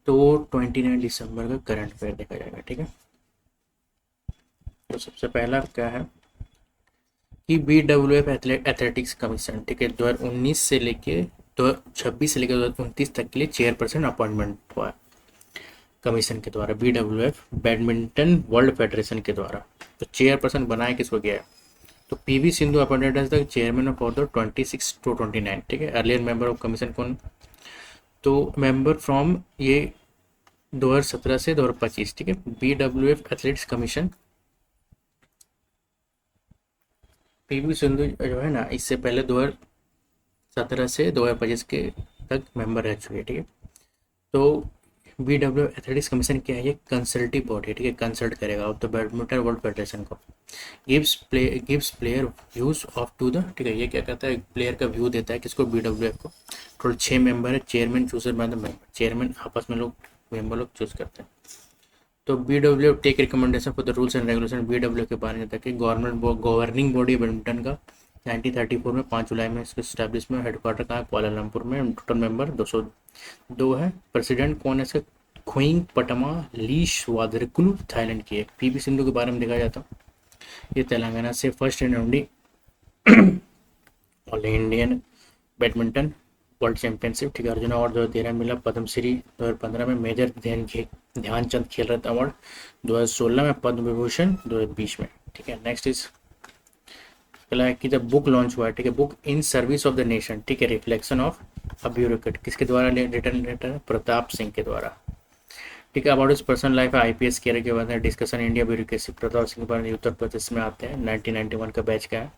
तो 29 दिसंबर का current affair देखा जाएगा, ठीक है। तो सबसे पहला क्या है कि BWF एथलेटिक्स कमीशन, ठीक है, 2019 से लेके 2026 से लेकर 2029 तक के लिए चेयरपर्सन अपॉइंटमेंट हुआ है कमीशन के द्वारा, BWF बैडमिंटन वर्ल्ड फेडरेशन के द्वारा। तो चेयरपर्सन बनाया किसको गया है, तो PV Sindhu appointed as the chairman of order 26 to 29, ठीक है। अर्लियर मेंबर ऑफ कमीशन कौन, तो मेंबर फ्रॉम ये 2017 से 2025, ठीक है। BWF athletics commission, PV Sindhu जो है ना, इससे पहले 2017 से 2025 के तक मेंबर रह चुके हैं, ठीक है। तो BWF एथलेटिक्स कमीशन क्या है, ये कंसल्टिव बॉडी है, ठीक है, कंसल्ट करेगा of the badminton world federation को, gives player views of to the, ठीक है, ये क्या कहता है, प्लेयर का व्यू देता है किसको, BWF को। टोटल 6 मेंबर है, chairman chooser by the member, chairman आपस में लोग मेंबर लोग चूज करते हैं। तो BWF take recommendation for the rules and regulation, BWF के बारे में था कि गवर्निंग बॉडी बैडमिंटन का 1934 में 5 जुलाई में इसका स्टैब्लिशमेंट, हेडक्वार्टर कहाँ है, कुआलालंपुर में। टोटल मेंबर 202 है। प्रेसिडेंट कौन है इसका, ख्विंग पटमा लीशवादरकुलु थाईलैंड की है। PV सिंधु के बारे में देखा जाता, ये तेलंगाना से first and only all Indian badminton world championship, ठीक है। अर्जुन अवार्ड 2013 मिला, पद्मश्री 2015 में मेजर ध्यानचंद खेल रत्न अवार्ड 2016 में, पद्म विभूषण 2020 में, ठीक है। नेक्स्ट इज अगला है कि जब बुक लॉन्च हुआ है, ठीक है, book in service of the nation, ठीक है, रिफ्लेक्शन ऑफ अ ब्यूरोक्रेट, किसके द्वारा रिटर्न लेटर है, प्रताप सिंह के द्वारा, ठीक है। अबाउट इस पर्सनल लाइफ है, IPS कैरियर के बाद है, discussion India bureaucracy, Pratap Singh के बारे में उत्तर प्रदेश में आते हैं, 1991 का बैच का है।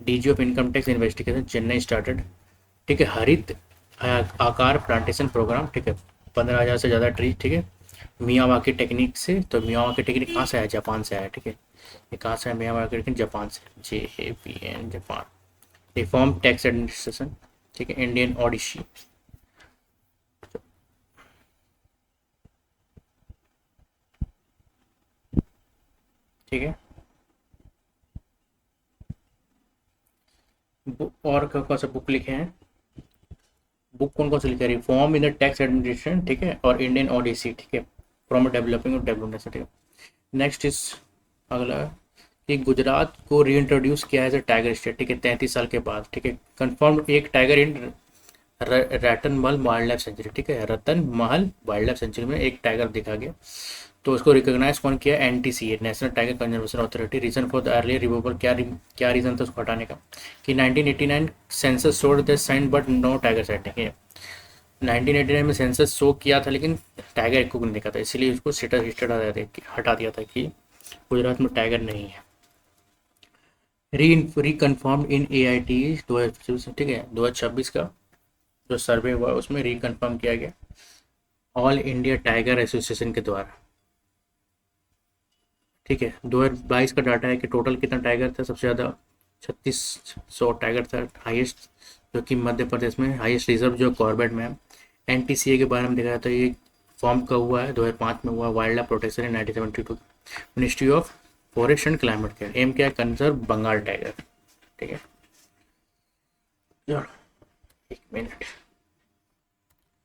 DG of income tax investigation Chennai started, ठीक है। हरित आकार प्लांटेशन प्रोग्राम, ठीक है, 15,000 से ज़्यादा ट्री, ठीक है। मियावाकी टेक्निक से, तो मियावाकी टेक्निक कहाँ से आया, जापान से आया, ठीक है। ये कहाँ से है, मियावाकी टेक्निक जापान से, JAPN Japan. Reform tax administration, ठीक है, इंडियन ओडिशी, ठीक है। बुक और कौन सा बुक लिखे हैं, बुक कौन कौन से लिखे, reform in the tax administration, ठीक है, और इंडियन ओडिसी, ठीक है, फ्रॉम डेवलपिंग और डेवलपमेंट, ठीक है। नेक्स्ट इज अगला कि गुजरात को रीइंट्रोड्यूस किया एज अ टाइगर स्टेट, ठीक है, 33 साल के बाद, ठीक है। कंफर्म एक tiger in Ratan Mahal wild life sanctuary, ठीक है, रतन महल वाइल्ड लाइफ सेंचुरी में एक टाइगर देखा गया। तो उसको रिकॉग्नाइज कौन किया, NTCA, national tiger conservation authority. Reason for the earlier removal, क्या रीजन था उसको हटाने का, कि 1989 census showed the sign but no tiger sighting है। 1989 में सेंसस शो किया था लेकिन टाइगर को नहीं देखा था, इसलिए उसको स्टेटस हटा दिया था कि गुजरात में टाइगर नहीं है। रिकन्फर्म्ड इन AIT 2026, ठीक है, 2026 का जो सर्वे हुआ उसमें रिकन्फर्म किया गया ऑल इंडिया टाइगर एसोसिएशन के द्वारा, ठीक है। 2022 का डाटा है कि टोटल कितना टाइगर था, सबसे ज़्यादा 3600 टाइगर था हाईएस्ट, जो कि मध्य प्रदेश में हाईएस्ट रिजर्व जो कॉर्बेट में है। NTCA के बारे में देखा जाता है, ये फॉर्म कब हुआ है, 2005 में हुआ। Wildlife protection in 1972, ministry of forest and climate care, एम क्या है, कंजर्व बंगाल टाइगर, ठीक है। चलो एक मिनट,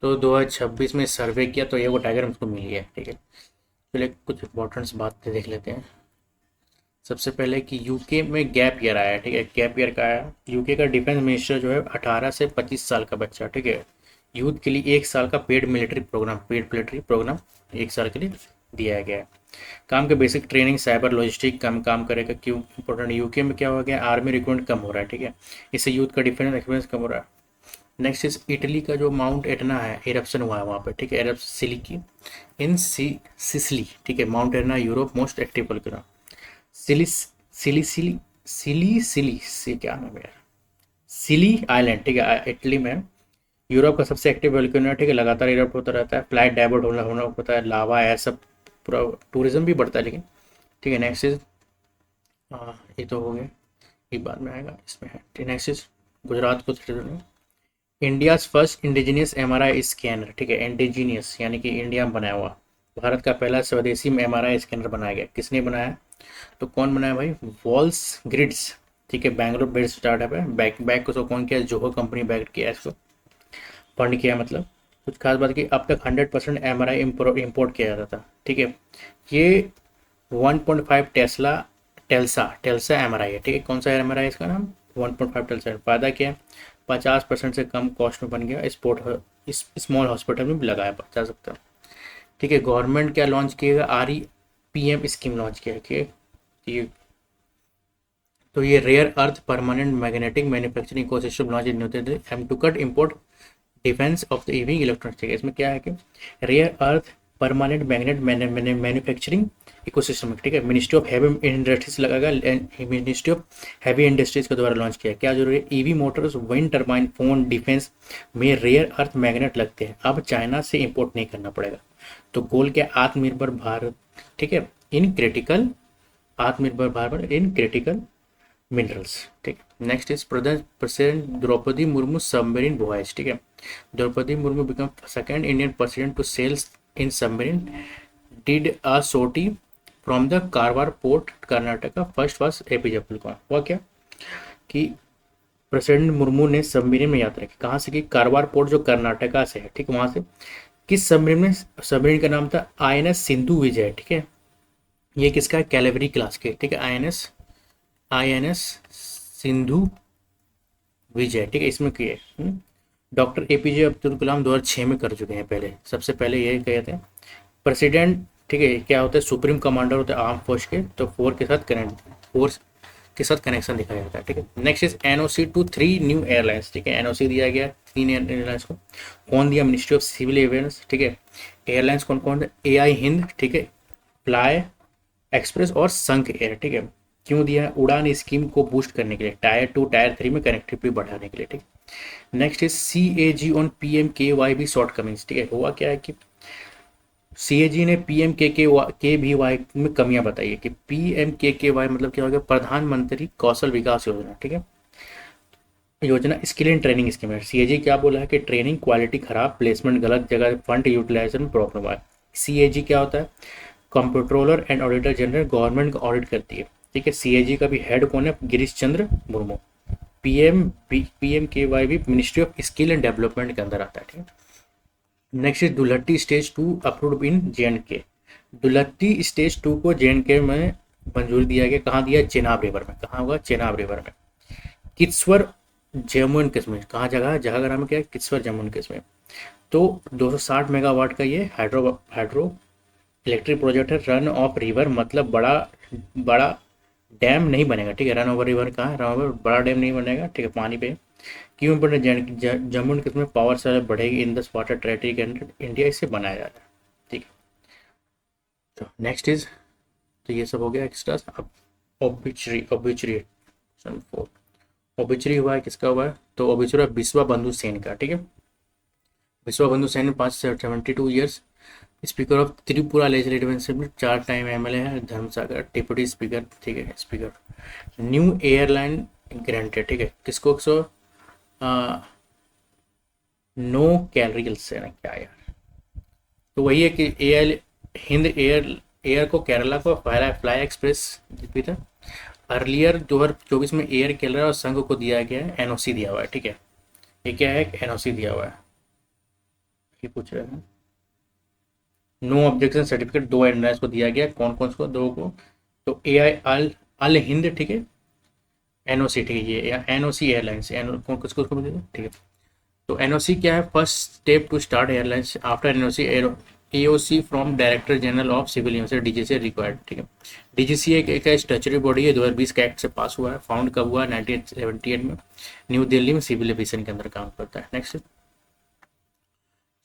तो 2026 में सर्वे किया तो ये वो टाइगर हमको मिल गया, ठीक है। चलिए कुछ इंपॉर्टेंट्स बातें देख लेते हैं। सबसे पहले कि यूके में गैप ईयर आया है, ठीक है, गैप ईयर का आया। यूके का डिफेंस मिनिस्टर जो है 18 से 25 साल का बच्चा, ठीक है, यूथ के लिए 1 साल का पेड मिलिट्री प्रोग्राम 1 साल के लिए दिया गया है। काम के बेसिक ट्रेनिंग, साइबर लॉजिस्टिक काम करेगा। क्यों इंपॉर्टेंट, यूके में क्या हो गया, आर्मी रिक्रूटमेंट कम हो रहा है, ठीक है, इससे यूथ का डिफेंस एक्सपीरियंस कम हो रहा है। नेक्स्ट इज इटली का जो माउंट एटना है, इरप्शन हुआ है वहाँ पे, ठीक है, एरप्स सिलिकी इन सिसली, ठीक है, mount Etna Europe most active volcano. सिलिस सिली सिली सिली से क्या नाम है यार, सिली आइलैंड, ठीक है, इटली में, यूरोप का सबसे एक्टिव वोल्केनो है, ठीक है, लगातार इरप्ट होता रहता है, फ्लाइट डाइवर्ट होना होता है, लावा है सब, पूरा टूरिज्म भी बढ़ता है लेकिन, ठीक है। नेक्स्ट इज ये तो हो गया, ये बाद में आएगा, इसमें है। नेक्स्ट इज गुजरात को India's first indigenous MRI scanner, ठीक है, इंडिजीनियस यानी कि इंडिया में बनाया हुआ, भारत का पहला स्वदेशी MRI स्कैनर बनाया गया। किसने बनाया, तो कौन बनाया भाई, वॉल्स ग्रिड्स, ठीक है, बैंगलोर बेस्ड स्टार्टअप है। बैक बैक को कौन किया, जोहो कंपनी बैक किया, इसको फंड किया मतलब। कुछ खास बात की अब तक 100% MRI इम्पोर्ट किया जाता था, ठीक है। ये 1.5 टेल्सा MRI है, ठीक है। कौन सा MRI है इसका नाम? 1.5 टेल्सा। फ़ायदा क्या है? 50% से कम कॉस्ट में बन गया, इस स्मॉल हॉस्पिटल में भी लगाया जा सकता है, ठीक है। गवर्नमेंट क्या लॉन्च किएगा? REPM स्कीम लॉन्च किया है, ये तो ये rare earth permanent magnetic manufacturing ecosystem launch in new Delhi aim to cut import defence of the EV electronics, ठीक है। इसमें क्या है कि rare earth permanent magnet manufacturing ecosystem, ठीक है, मिनिस्ट्री ऑफ हैवी इंडस्ट्रीज लगाएगा, मिनिस्ट्री ऑफ हैवी इंडस्ट्रीज के द्वारा लॉन्च किया। क्या जरूरी है? EV motors, wind turbine, phone, defence में रेयर अर्थ मैग्नेट लगते हैं, अब चाइना से इंपोर्ट नहीं करना पड़ेगा। तो गोल क्या? आत्मनिर्भर भारत, ठीक है, इन क्रिटिकल आत्मनिर्भर भारत इन क्रिटिकल मिनरल्स, ठीक है। Next is president Droupadi Murmu submarine voyage, ठीक है। Droupadi Murmu become second Indian president to sails in submarine did a sortie from the Karwar port Karnataka, first was APJ Abdul Kalam. हुआ क्या कि प्रेसिडेंट मुर्मू ने सबमरीन में यात्रा की, कहाँ से की? कारवार पोर्ट जो कर्नाटका से है, ठीक है, वहाँ से। किस सबमरीन में? सबमरीन का नाम था INS सिंधु विजय, ठीक है। ये किसका है? कैलेवरी क्लास के, ठीक है, INS सिंधु विजय, ठीक है, इसमें किए। डॉक्टर APJ अब्दुल कलाम 2006 में कर चुके हैं पहले, सबसे पहले ये कहे थे। प्रेसिडेंट, ठीक है, क्या होता है? सुप्रीम कमांडर होता है आर्म फोर्स के, तो फोर्स के साथ कनेक्शन दिखाया जाता है, ठीक है। Next is NOC to 3 new airlines, ठीक है, NOC दिया गया 3 एयरलाइंस को। कौन दिया? मिनिस्ट्री ऑफ सिविल एवियंस, ठीक है। एयरलाइंस कौन कौन है? AI हिंद, ठीक है, फ्लाई एक्सप्रेस और संघ एयर, ठीक है। क्यों दिया है? उड़ान स्कीम को बूस्ट करने के लिए, टायर 2 टायर 3 में कनेक्टिविटी बढ़ाने के लिए, ठीक। Next is CAG on PMKVY shortcomings, ठीक है। हुआ क्या है कि CAG ने PMKVY में कमियां बताई है कि PMKVY मतलब क्या हो गया? प्रधानमंत्री कौशल विकास योजना, ठीक है, योजना स्किल एंड ट्रेनिंग स्कीम है। CAG क्या बोला है कि ट्रेनिंग क्वालिटी खराब, प्लेसमेंट गलत जगह, फंड यूटिलाइजेशन में प्रॉब्लम हुआ है। CAG क्या होता है? Comptroller and auditor general, government का ऑडिट करती है, ठीक है। CAG का भी हेड कौन है? गिरीश चंद्र मुर्मू। PMKVY भी ministry of skill and development के अंदर आता है, ठीक है। Next is Dulhasti stage 2 approved in JNK। Dulhasti stage 2 को JNK में मंजूरी दिया गया, कहाँ दिया? चेनाब रिवर में। कहाँ होगा? चेनाब रिवर में। किश्तवाड़ जम्मू एंड कश्मीर, कहाँ जगह है? जगह का नाम क्या है? किश्तवाड़ जम्मू एंड कश्मीर। तो 260 मेगावाट का ये हाइड्रो इलेक्ट्रिक प्रोजेक्ट है। रन ऑफ रिवर मतलब बड़ा बड़ा डैम नहीं बनेगा, ठीक है। रन ओवर रिवर कहाँ है? रन ओवर बड़ा डैम नहीं बनेगा, ठीक है, पानी पे। क्यों बने? Jammu and Kashmir power supply बढ़ेगी इन दस वाटर टेरिटरी के अंदर, इंडिया इसे बनाया जा रहा है, ठीक है। तो नेक्स्ट इज, तो ये सब हो गया एक्स्ट्रा। अब ऑब्विचरी ऑब्विचरी हुआ है, किसका हुआ है? तो ऑब्विचरी विश्वा बंधु सेन का, ठीक है। विश्वा बंधु Sen 72 years, speaker of Tripura legislative assembly, 4 time MLA है, धर्मसागर डिप्यूटी स्पीकर, ठीक है, स्पीकर। न्यू एयरलाइन ग्रांटेड, ठीक है, किसको? सो नो कैलरीज है ना क्या यार? तो वही है कि हिंद एयर को केरला को फ्लाई एक्सप्रेस भी था। अर्लियर 2024 में एयर केरला और संघ को दिया गया है, NOC दिया हुआ है, ठीक है। ये क्या है? NOC दिया हुआ है, ये पूछ रहे हैं। नो ऑब्जेक्शन सर्टिफिकेट 2 एयरलाइंस को दिया गया, कौन कौन को? 2 को। तो AI अल हिंद, ठीक है, NOC, ठीक है, ये NOC एयरलाइंस, कौन किसको ठीक है। तो NOC क्या है? First step to start airlines after NOC AOC from director general of civil aviation DGCA required, ठीक है। DGCA एक स्टैच्यूटरी बॉडी है, 2020 का एक्ट से पास हुआ है। फाउंड कब हुआ? 1978 में, न्यू दिल्ली में सिविल एविएशन के अंदर काम करता है। नेक्स्ट,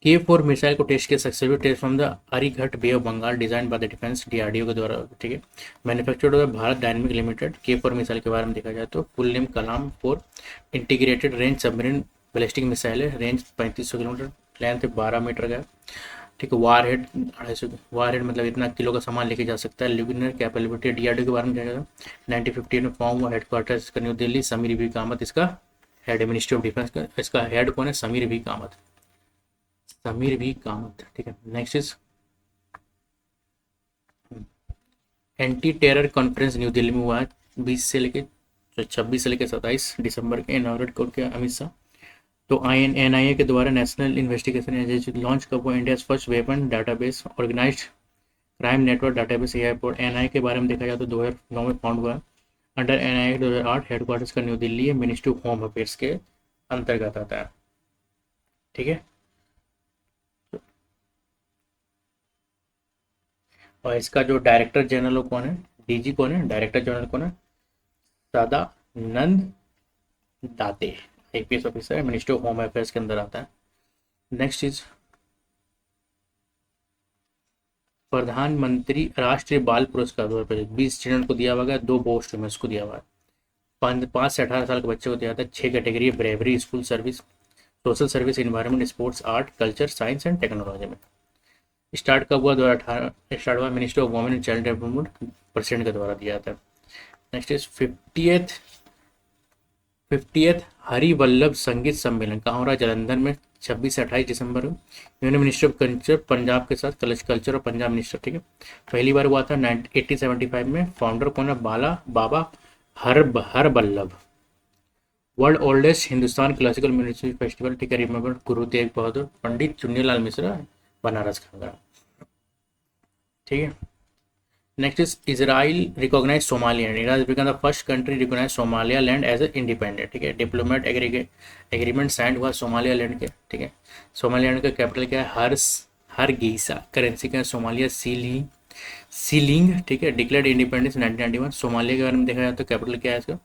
K4 मिसाइल को टेस्ट किया successful, test from the Arighat bay of Bengal, design by the defence DRDO के द्वारा, ठीक है, manufactured by Bharat dynamic limited. K4 missile के बारे में देखा जाए तो full name Kalam 4 integrated range submarine ballistic missile है, रेंज 3500 किलोमीटर, लेंथ 12 मीटर का, ठीक है। वार हेड 250, वार हेड मतलब इतना किलो का सामान लेके जा सकता है। ल्यूमिनर कैपेबिलिटी DRDO के बारे में देखा जाए 1958 में फॉर्म हुआ, हेडक्वार्टर इसका न्यू दिल्ली। समीर भी कामत इसका हेड, मिनिस्ट्री ऑफ डिफेंस का इसका हेड कौन है? समीर भी कामत, ठीक है। Next is anti terror conference new Delhi में हुआ है 26 से लेकर 27 दिसंबर के, इनॉग्रेट करके अमित शाह। तो NIA के द्वारा नेशनल इन्वेस्टिगेशन एजेंसी लॉन्च कब हुआ? India first weapon database organised crime network database airport. NIA के बारे में देखा जाए तो 2009 में फाउंड हुआ। अंडर NIA 2008 हेडक्वार्टर्स का न्यू दिल्ली है, मिनिस्ट्री ऑफ होम अफेयर्स के अंतर्गत आता है। ठीक है, और इसका जो डायरेक्टर जनरल कौन है, DG कौन है, डायरेक्टर जनरल कौन है? सदानंद दाते, IPS ऑफिसर है, मिनिस्ट्री ऑफ होम अफेयर्स के अंदर आता है। नेक्स्ट इज प्रधानमंत्री राष्ट्रीय बाल पुरस्कार 2020 स्टूडेंट को दिया हुआ है, 2 पोस्ट में उसको दिया हुआ है। 5 से 18 साल के बच्चे को दिया जाता है। 6 कैटेगरी है, bravery, school service, social service, environment, sports, art, culture, science and technology में। स्टार्ट कब हुआ? 2018 स्टार्ट हुआ, minister of women and child development president के द्वारा दिया जाता है। नेक्स्ट इज 50th हरिवल्लभ संगीत सम्मेलन कहाँ हो रहा है? जालंधर में 26 से 28 दिसंबर को। Union minister of culture Punjab के साथ कल्चर और पंजाब मिनिस्टर। ठीक है, पहली बार हुआ था 1875 में। फाउंडर कौन है? बाबा हरवल्लभ। World oldest Hindustan classical music festival. ठीक है, रिमेंबर गुरु तेग बहादुर। पंडित चुन्नीलाल मिश्रा, बनारस खांगरा। ठीक है, next is Israel recognise Somalia. It has become the first country recognise Somalia land as a independent. ठीक है, डिप्लोमेट एग्रीमेंट साइंड हुआ सोमालिया लैंड के। ठीक है, सोमालिया लैंड का कैपिटल क्या है? हरगीसा। करेंसी क्या है? Somalia ceiling. ठीक है, डिक्लेयर्ड इंडिपेंडेंस 1991। सोमालिया के बारे में देखा जाए तो कैपिटल क्या है इसका?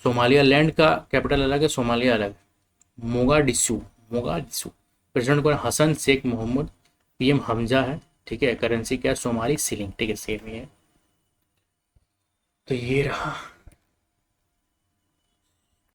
सोमालिया लैंड का कैपिटल अलग है, सोमालिया अलग। मोगाडिशु। प्रेसिडेंट कौन है? हसन शेख मोहम्मद। PM हमजा है। ठीक है, करेंसी क्या है? Somali ceiling. ठीक है, सेम ही है। तो ये रहा